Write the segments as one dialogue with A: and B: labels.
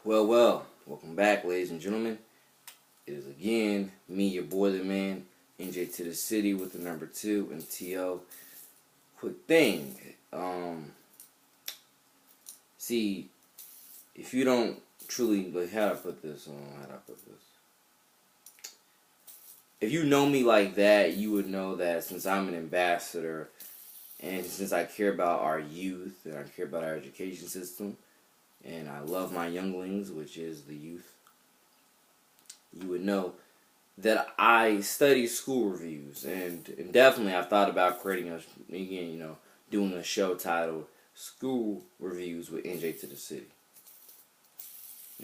A: Welcome back, ladies and gentlemen. It is again me, your boy, the man, NJ to the city with the number 2 and TO. Quick thing, see, if you don't truly, like, how do I put this? If you know me like that, you would know that since I'm an ambassador, and since I care about our youth, and I care about our education system, and I love my younglings, which is the youth, you would know that I study school reviews, and definitely I've thought about doing a show titled School Reviews with NJ to the City.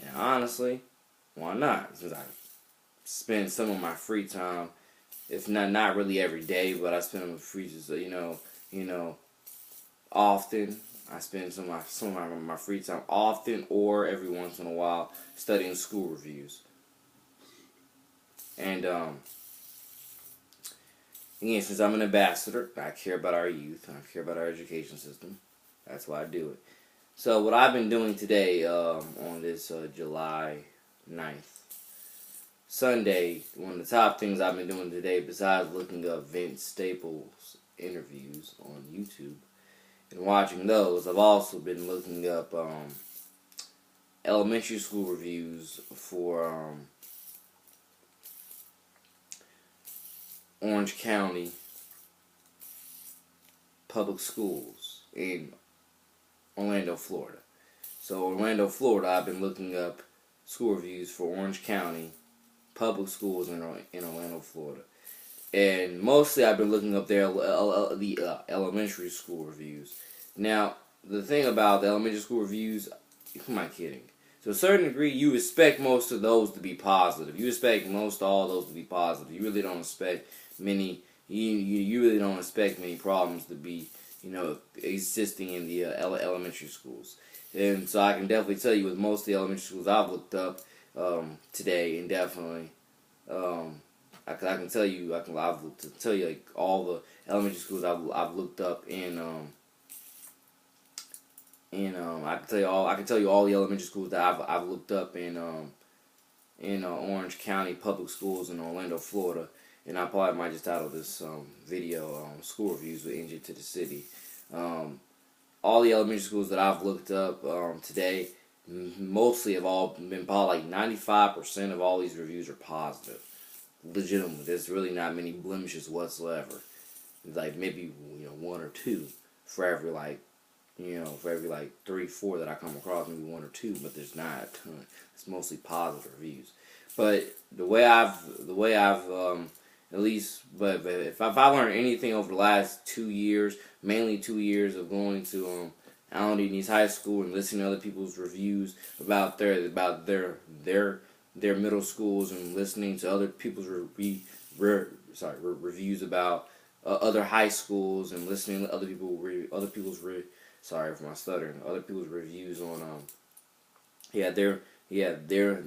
A: Now, honestly, why not? Since I spend some of my free time, if not really every day, but I spend my free, often. I spend some of my free time often or every once in a while studying school reviews. And again, since I'm an ambassador, I care about our youth, I care about our education system. That's why I do it. So what I've been doing today on this July 9th, Sunday, one of the top things I've been doing today, besides looking up Vince Staples interviews on YouTube and watching those, I've also been looking up elementary school reviews for Orange County public schools in Orlando, Florida. So Orlando, Florida, I've been looking up school reviews for Orange County public schools in Orlando, Florida. And mostly I've been looking up the elementary school reviews. Now, the thing about the elementary school reviews, who am I kidding? To a certain degree, you expect most of those to be positive. You expect most all those to be positive. You really don't expect many. You really don't expect many problems to be, existing in the elementary schools. And so I can definitely tell you with most of the elementary schools I've looked up today, and definitely, I can tell you like all the elementary schools I've looked up I can tell you all the elementary schools that I've looked up in Orange County public schools in Orlando, Florida, and I probably might just title this video "School Reviews with NJ to the City." All the elementary schools that I've looked up today, mostly have all been probably like 95% of all these reviews are positive. Legitimate. There's really not many blemishes whatsoever. Like maybe one or two for every for every 3-4 that I come across, maybe one or two, but there's not a ton. It's mostly positive reviews. But the way I've at least, but if I learned anything over the last 2 years, mainly 2 years of going to Allen D. Nease High School and listening to other people's reviews about their middle schools, and listening to other people's reviews about other high schools, and listening to other people's reviews on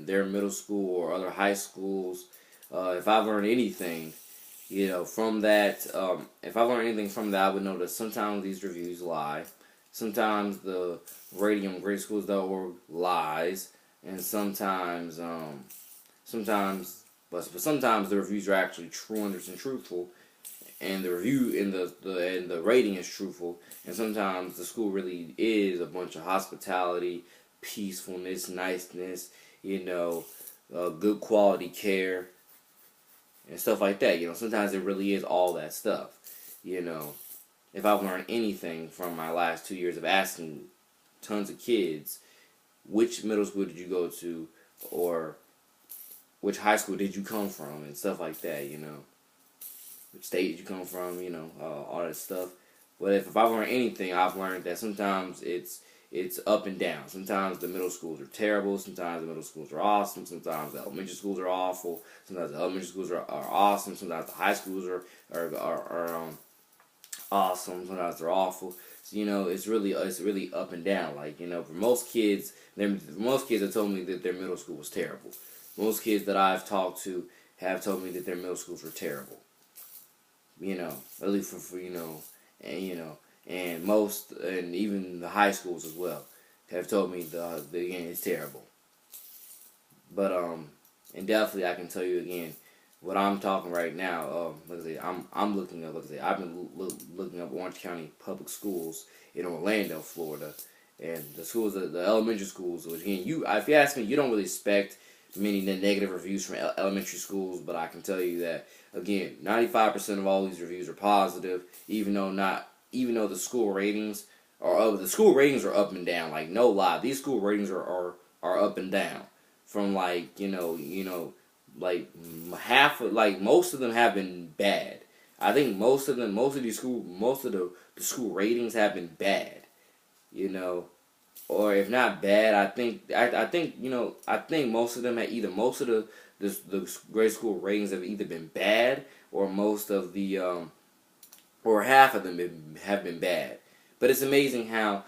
A: their middle school or other high schools. If I've learned anything, from that, I would know that sometimes these reviews lie. Sometimes the rating on GreatSchools.org lies, and sometimes the reviews are actually 100% truthful, and the review and the rating is truthful, and sometimes the school really is a bunch of hospitality, peacefulness, niceness, good quality care, and stuff like that. Sometimes it really is all that stuff. If I've learned anything from my last 2 years of asking tons of kids, which middle school did you go to, or which high school did you come from, and stuff like that, which state did you come from, all that stuff. But if I've learned anything, I've learned that sometimes it's up and down. Sometimes the middle schools are terrible, sometimes the middle schools are awesome, sometimes the elementary schools are awful, sometimes the elementary schools are awesome, sometimes the high schools are awesome, sometimes they're awful. So, it's really up and down. For most kids have told me that their middle school was terrible. Most kids that I've talked to have told me that their middle schools were terrible. At least for and most, and even the high schools as well, have told me again, it's terrible. But and definitely I can tell you again, what I'm talking right now. Like I say, I'm looking up. Like I say, I've been looking up Orange County Public Schools in Orlando, Florida, and the schools, the elementary schools. Which again, if you ask me, you don't really expect many negative reviews from elementary schools, but I can tell you that again, 95% of all these reviews are positive, even though the school ratings are up and down. Like no lie, these school ratings are up and down from like like half of, like most of them have been bad. I think most of the school ratings have been bad. You know, or if not bad, I think I think most of them had either most of the grade school ratings have either been bad or most of the or half of them have been bad. But it's amazing how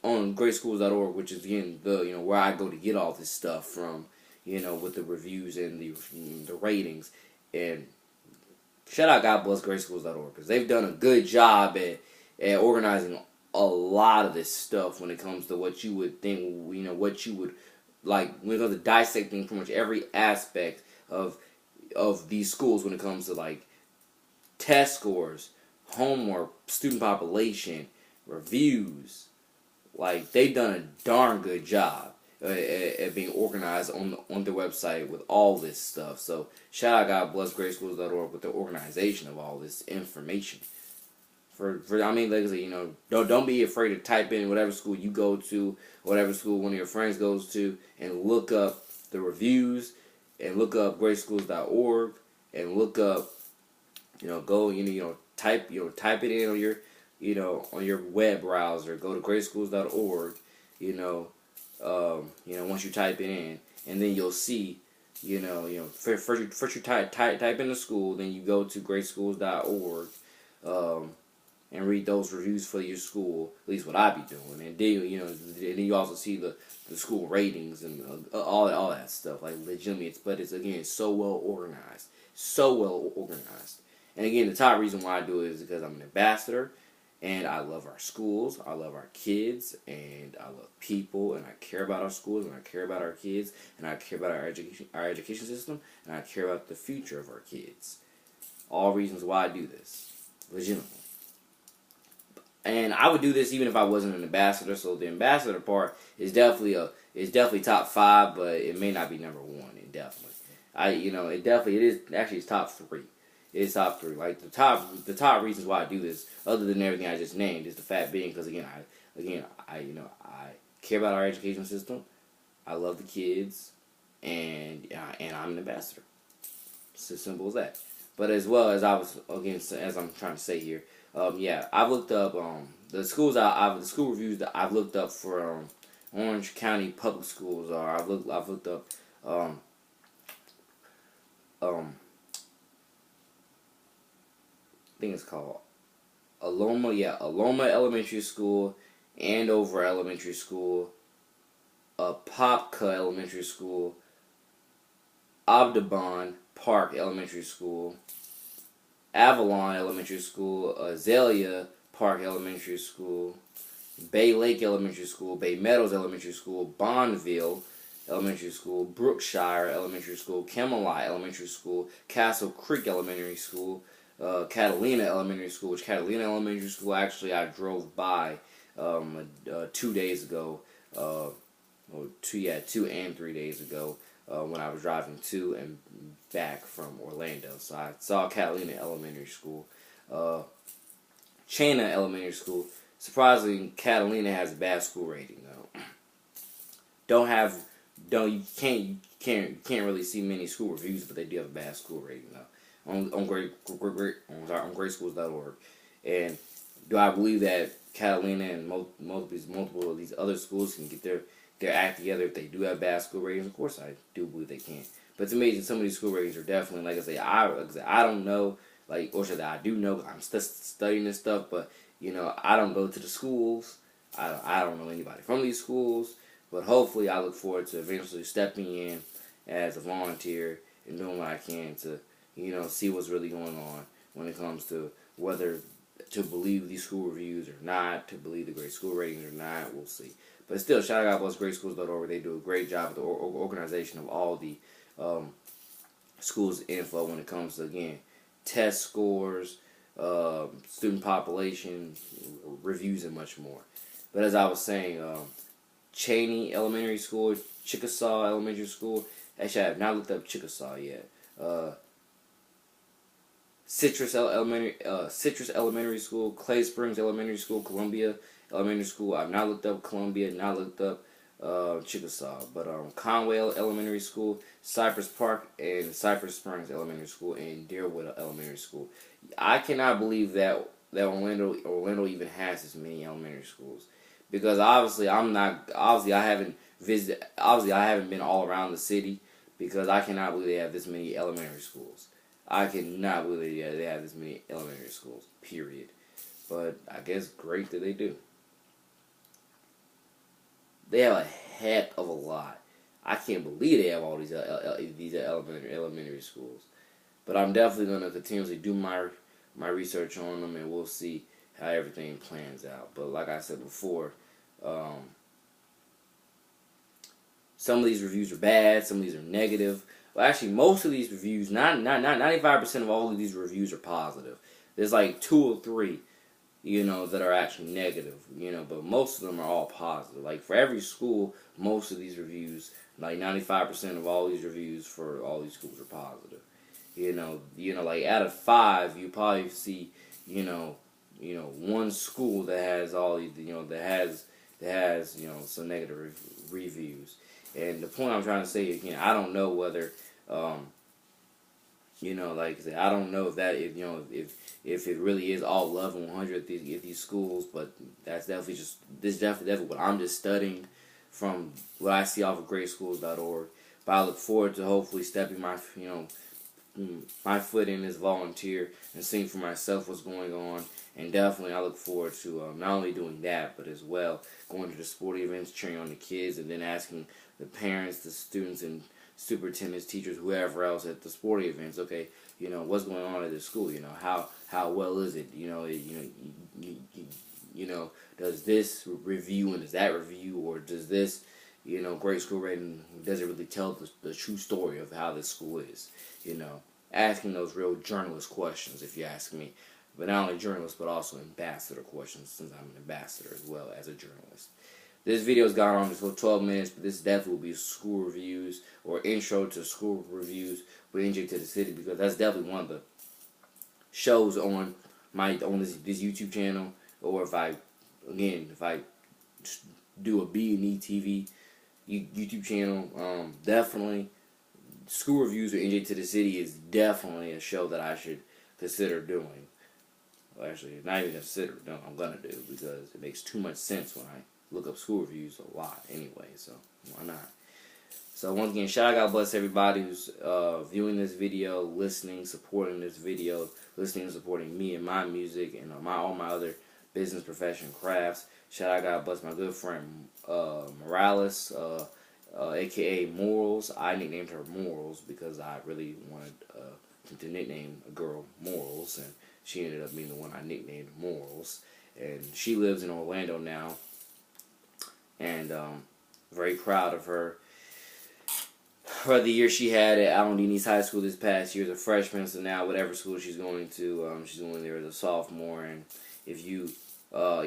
A: on greatschools.org, which is again the where I go to get all this stuff from, with the reviews and the ratings, and shout out God bless greatschools.org because they've done a good job at organizing a lot of this stuff when it comes to what you would think, what you would like when it comes to dissecting pretty much every aspect of these schools when it comes to like test scores, homework, student population, reviews. Like they've done a darn good job at being organized on their website with all this stuff. So shout out God bless greatschools.org with the organization of all this information. For I mean, like I say, don't be afraid to type in whatever school you go to, whatever school one of your friends goes to, and look up the reviews, and look up greatschools.org, and look up, type it in on your, on your web browser. Go to greatschools.org, once you type it in, and then you'll see, first you type in the school, then you go to greatschools.org, and read those reviews for your school. At least what I be doing, and then you also see the school ratings and all that stuff. Like legitimately, it's so well organized. And again, the top reason why I do it is because I'm an ambassador, and I love our schools, I love our kids, and I love people, and I care about our schools, and I care about our kids, and I care about our education system, and I care about the future of our kids. All reasons why I do this, legitimately. And I would do this even if I wasn't an ambassador. So the ambassador part is definitely top 5, but it may not be number 1. It definitely, it's top 3. It's top 3. Like the top reasons why I do this, other than everything I just named, is the fact being because I care about our education system. I love the kids, and I'm an ambassador. It's as simple as that. But as well as as I'm trying to say here. I've looked up the school reviews that I've looked up for Orange County Public Schools are. I've looked up I think it's called Aloma Elementary School, Andover Elementary School, Apopka Elementary School, Audubon Park Elementary School, Avalon Elementary School, Azalea Park Elementary School, Bay Lake Elementary School, Bay Meadows Elementary School, Bonneville Elementary School, Brookshire Elementary School, Camelot Elementary School, Castle Creek Elementary School, Catalina Elementary School, which Catalina Elementary School actually I drove by 2 days ago, 2 and 3 days ago, when I was driving to and back from Orlando. So I saw Catalina Elementary School. Chena Elementary School. Surprisingly, Catalina has a bad school rating though. You can't really see many school reviews, but they do have a bad school rating though. On greatschools.org. And do I believe that Catalina and multiple of these other schools can get their act together if they do have bad school ratings? Of course, I do believe they can. But it's amazing. Some of these school ratings are definitely, like I say, I don't know, I do know. I'm still studying this stuff, but I don't go to the schools. I don't know anybody from these schools, but hopefully, I look forward to eventually stepping in as a volunteer and doing what I can to see what's really going on when it comes to whether to believe these school reviews or not, to believe the great school ratings or not. We'll see. But still, shout out to GreatSchools.org. They do a great job with the organization of all the schools info when it comes to, again, test scores, student population, reviews, and much more. But as I was saying, Cheney Elementary School, Chickasaw Elementary School. Actually, I have not looked up Chickasaw yet. Citrus Elementary School, Clay Springs Elementary School, Columbia Elementary School. I've not looked up Columbia, not looked up Chickasaw, but Conway Elementary School, Cypress Park, and Cypress Springs Elementary School, and Deerwood Elementary School. I cannot believe that Orlando even has this many elementary schools, because obviously I haven't been all around the city, because I cannot believe they have this many elementary schools. I cannot believe they have this many elementary schools, period. But I guess great that they do. They have a heck of a lot. I can't believe they have all these elementary schools. But I'm definitely going to continuously do my research on them, and we'll see how everything plans out. But like I said before, some of these reviews are bad, some of these are negative. Well, actually, most of these reviews, 95% of all of these reviews are positive. There's like 2 or 3, that are actually negative, but most of them are all positive. Like, for every school, most of these reviews, like 95% of all these reviews for all these schools are positive. Like out of 5, you probably see, one school that has all these, that has some negative reviews. And the point I'm trying to say again, I don't know whether, like I said, I don't know if it really is all love and 100 at these schools, but that's definitely what I'm just studying from what I see off of GreatSchools.org. But I look forward to hopefully stepping my foot in as volunteer and seeing for myself what's going on. And definitely I look forward to not only doing that, but as well going to the sporting events, cheering on the kids, and then asking the parents, the students, and superintendents, teachers, whoever else at the sporting events, okay, what's going on at this school, how well is it, does this review and does that review, or does this, great school rating, does it really tell the true story of how this school is, asking those real journalist questions, if you ask me. But not only journalist, but also ambassador questions, since I'm an ambassador as well as a journalist. This video's gone on just for 12 minutes, but this definitely will be school reviews or intro to school reviews with NJ to the City, because that's definitely one of the shows on this YouTube channel. Or if I do a B&E TV YouTube channel, definitely school reviews with NJ to the City is definitely a show that I should consider doing. Well, actually, not even consider, no, I'm gonna do, because it makes too much sense when I look up school reviews a lot anyway, so why not? So once again, shout out, God bless everybody who's viewing this video, listening, supporting this video, listening and supporting me and my music and all my other business, profession, crafts. Shout out, God bless my good friend Morales, aka Morals. I nicknamed her Morals because I really wanted to nickname a girl Morals, and she ended up being the one I nicknamed Morals. And she lives in Orlando now, and very proud of her for the year she had at Allen East High School this past year as a freshman. So now whatever school she's going to, she's going there as a sophomore. And if you looked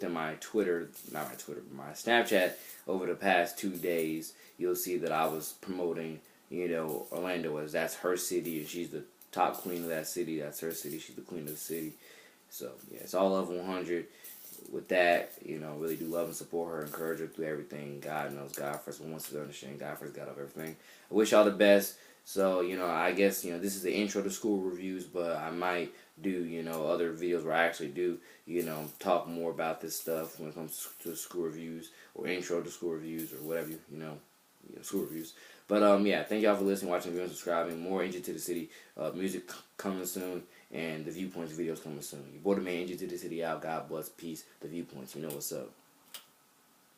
A: at my my Snapchat over the past 2 days, you'll see that I was promoting, Orlando as that's her city, and she's the top queen of that city. That's her city. She's the queen of the city. So yeah, it's all love 100. With that, really do love and support her, encourage her through everything. God knows, God first wants to understand. God first got of everything. I wish y'all the best. So, I guess, this is the intro to school reviews, but I might do, other videos where I actually do, talk more about this stuff when it comes to school reviews or intro to school reviews or whatever, school reviews. But, yeah, thank y'all for listening, watching, viewing, subscribing. More NJ to the City music coming soon, and the Viewpoints videos coming soon. Your boy, the man, NJ to the City out. God bless, peace, the Viewpoints. You know what's up.